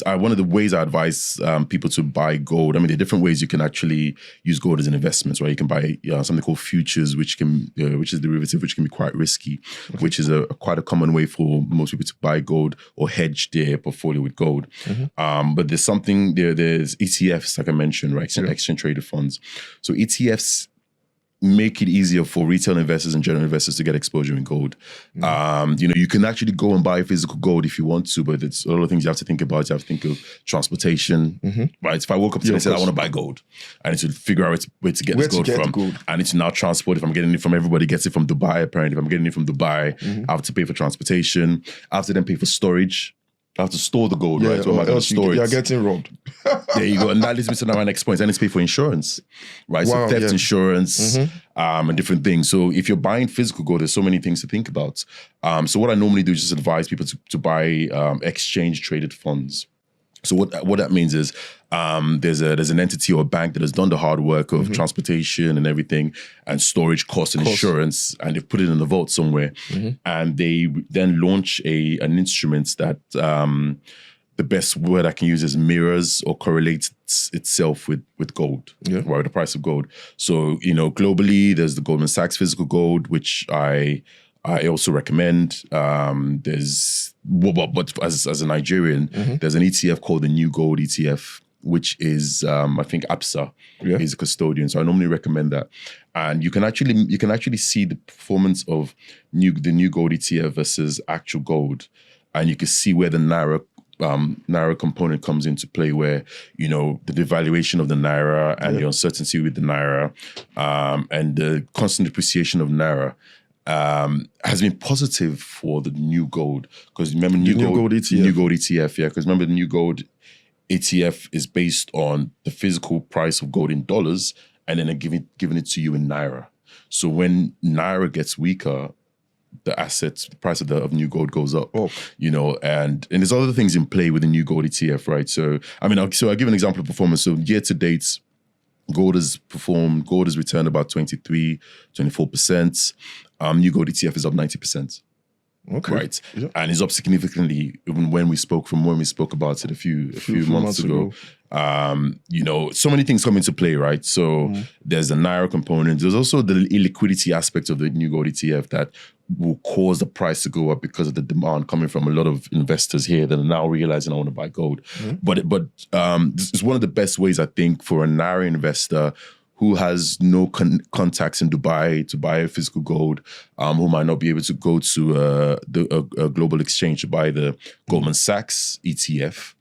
one of the ways I advise people to buy gold. I mean, there are different ways you can actually use gold as an investment, right? You can buy something called futures, which is derivative, which can be quite risky, which is quite a common way for most people to buy gold or hedge their portfolio with gold. But there's something there. There's ETFs, like I mentioned, right? Exchange traded funds. So ETFs make it easier for retail investors and general investors to get exposure in gold. You can actually go and buy physical gold if you want to, but it's a lot of things you have to think about. You have to think of transportation, right? If I woke up today and said, I want to buy gold, I need to figure out where to get this gold from. I need to now transport. If I'm getting it from everybody gets it from Dubai, apparently. If I'm getting it from Dubai, I have to pay for transportation. I have to then pay for storage. I have to store the gold, right? So else you're getting robbed. There you go. And that leads me to my next point. I need to pay for insurance, right? So theft insurance and different things. So if you're buying physical gold, there's so many things to think about. So what I normally do is just advise people to buy exchange traded funds. So what that means is there's an entity or a bank that has done the hard work of transportation and everything and storage costs and insurance, and they've put it in the vault somewhere. And they then launch an instrument that the best word I can use is mirrors or correlates itself with gold, right? The price of gold. So, globally, there's the Goldman Sachs physical gold, which I also recommend. But as a Nigerian, there's an ETF called the New Gold ETF, which is I think APSA is a custodian. So I normally recommend that. And you can actually see the performance of the New Gold ETF versus actual gold, and you can see where the Naira component comes into play, where the devaluation of the Naira and the uncertainty with the Naira and the constant depreciation of Naira has been positive for the New Gold. Because remember, New Gold ETF, because remember the New Gold ETF is based on the physical price of gold in dollars, and then giving it to you in Naira. So when Naira gets weaker, the price of New Gold goes up. And there's other things in play with the New Gold ETF, right? So I'll give an example of performance. So year to date, gold has returned about 24%. New Gold ETF is up 90%. Okay. Right. Yeah. And it's up significantly even when we spoke about it a few months ago. So many things come into play, right? So there's the Naira component. There's also the illiquidity aspect of the New Gold ETF that will cause the price to go up because of the demand coming from a lot of investors here that are now realizing I want to buy gold. But it's one of the best ways, I think, for a Naira investor who has no contacts in Dubai to buy physical gold, who might not be able to go to a global exchange to buy the Goldman Sachs ETF,